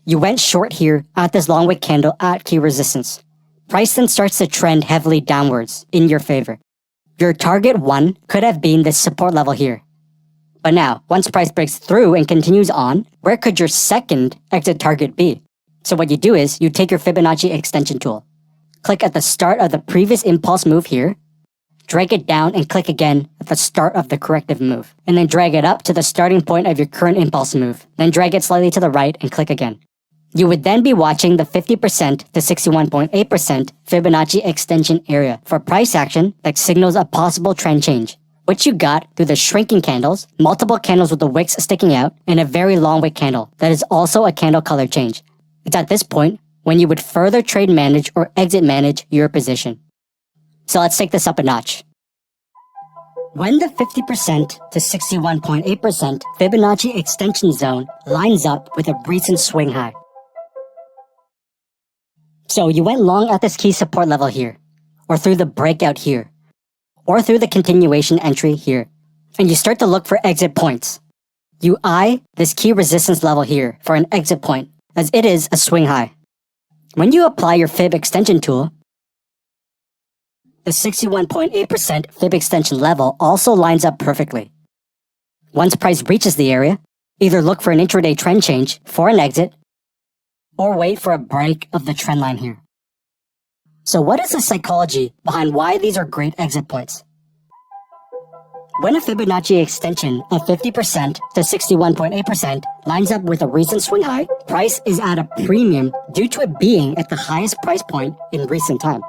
You went short here at this long wick candle at key resistance. Price then starts to trend heavily downwards in your favor. Your target 1 could have been this support level here. But now, once price breaks through and continues on, where could your second exit target be? So what you do is, you take your Fibonacci extension tool. Click at the start of the previous impulse move here, drag it down and click again at the start of the corrective move, and then drag it up to the starting point of your current impulse move, then drag it slightly to the right and click again. You would then be watching the 50% to 61.8% Fibonacci extension area for price action that signals a possible trend change, which you got through the shrinking candles, multiple candles with the wicks sticking out, and a very long wick candle that is also a candle color change. It's at this point when you would further trade manage or exit manage your position. So let's take this up a notch. When the 50% to 61.8% Fibonacci extension zone lines up with a recent swing high. So you went long at this key support level here, or through the breakout here, or through the continuation entry here, and you start to look for exit points. You eye this key resistance level here for an exit point, as it is a swing high. When you apply your Fib extension tool, the 61.8% Fib extension level also lines up perfectly. Once price reaches the area, either look for an intraday trend change for an exit, or wait for a break of the trend line here. So what is the psychology behind why these are great exit points? When a Fibonacci extension of 50% to 61.8% lines up with a recent swing high, price is at a premium due to it being at the highest price point in recent time.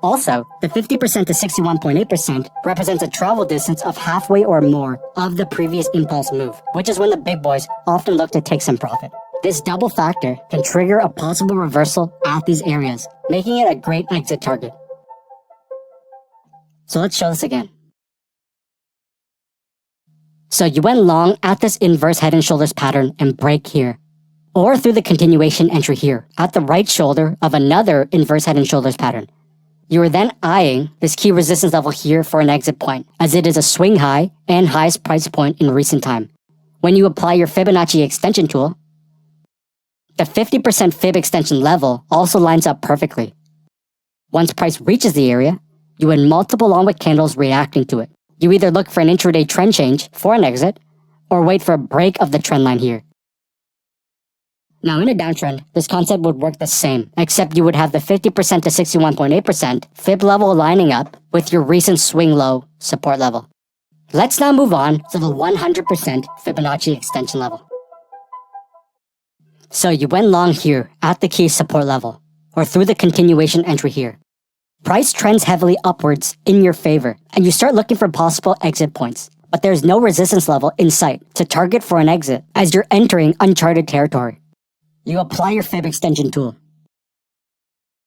Also, the 50% to 61.8% represents a travel distance of halfway or more of the previous impulse move, which is when the big boys often look to take some profit. This double factor can trigger a possible reversal at these areas, making it a great exit target. So let's show this again. So you went long at this inverse head and shoulders pattern and break here, or through the continuation entry here at the right shoulder of another inverse head and shoulders pattern. You are then eyeing this key resistance level here for an exit point, as it is a swing high and highest price point in recent time. When you apply your Fibonacci extension tool, the 50% Fib extension level also lines up perfectly. Once price reaches the area, you had multiple long wick candles reacting to it. You either look for an intraday trend change for an exit, or wait for a break of the trend line here. Now in a downtrend, this concept would work the same, except you would have the 50% to 61.8% Fib level lining up with your recent swing low support level. Let's now move on to the 100% Fibonacci extension level. So you went long here at the key support level, or through the continuation entry here. Price trends heavily upwards in your favor, and you start looking for possible exit points, but there's no resistance level in sight to target for an exit as you're entering uncharted territory. You apply your Fib extension tool.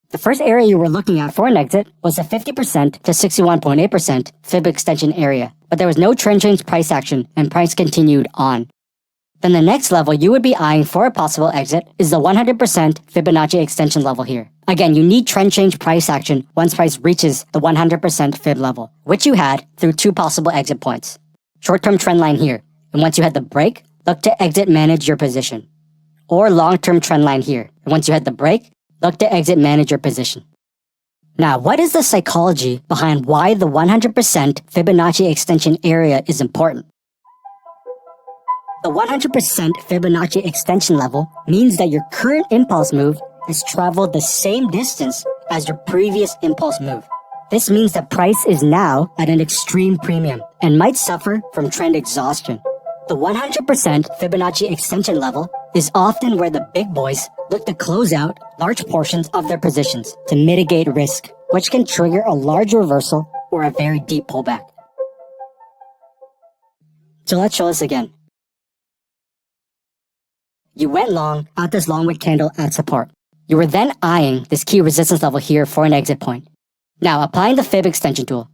The first area you were looking at for an exit was the 50% to 61.8% Fib extension area, but there was no trend change price action and price continued on. Then the next level you would be eyeing for a possible exit is the 100% Fibonacci extension level here. Again, you need trend change price action once price reaches the 100% Fib level, which you had through two possible exit points. Short-term trend line here, and once you had the break, look to exit manage your position. Or long-term trend line here, and once you had the break, look to exit manage your position. Now, what is the psychology behind why the 100% Fibonacci extension area is important? The 100% Fibonacci extension level means that your current impulse move has traveled the same distance as your previous impulse move. This means that price is now at an extreme premium and might suffer from trend exhaustion. The 100% Fibonacci extension level is often where the big boys look to close out large portions of their positions to mitigate risk, which can trigger a large reversal or a very deep pullback. So let's show this again. You went long at this long wick candle at support. You were then eyeing this key resistance level here for an exit point. Now applying the Fib extension tool.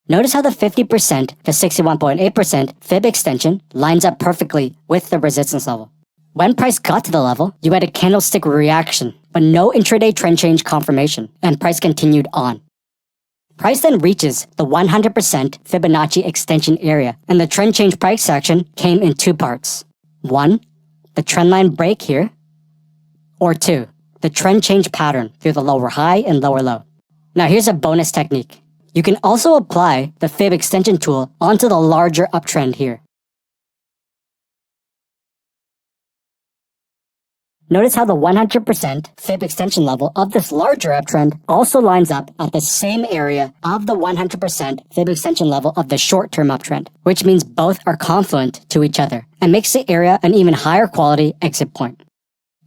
Notice how the 50% to 61.8% Fib extension lines up perfectly with the resistance level. When price got to the level, you had a candlestick reaction, but no intraday trend change confirmation, and price continued on. Price then reaches the 100% Fibonacci extension area, and the trend change price action came in two parts. One, the trendline break here, or 2, the trend change pattern through the lower high and lower low. Now here's a bonus technique. You can also apply the Fib extension tool onto the larger uptrend here. Notice how the 100% Fib extension level of this larger uptrend also lines up at the same area of the 100% Fib extension level of the short-term uptrend, which means both are confluent to each other and makes the area an even higher quality exit point.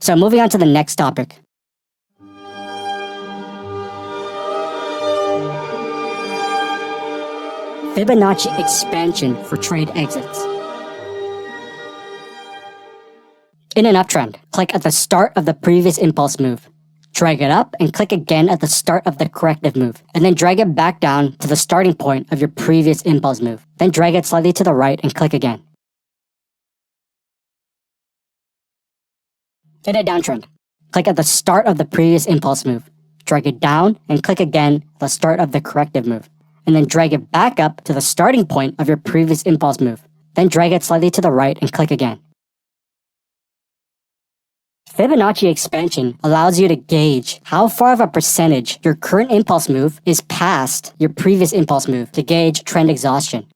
So moving on to the next topic. Fibonacci expansion for trade exits. In an uptrend, click at the start of the previous impulse move. Drag it up and click again at the start of the corrective move, and then drag it back down to the starting point of your previous impulse move. Then drag it slightly to the right and click again. In a downtrend, click at the start of the previous impulse move. Drag it down and click again at the start of the corrective move, and then drag it back up to the starting point of your previous impulse move. Then drag it slightly to the right and click again. Fibonacci expansion allows you to gauge how far of a percentage your current impulse move is past your previous impulse move to gauge trend exhaustion.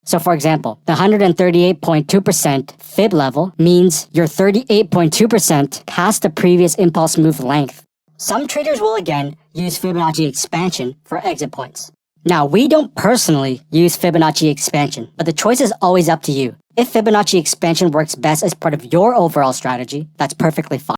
So for example, the 138.2% Fib level means you're 38.2% past the previous impulse move length. Some traders will again use Fibonacci expansion for exit points. Now, we don't personally use Fibonacci expansion, but the choice is always up to you. If Fibonacci expansion works best as part of your overall strategy, that's perfectly fine.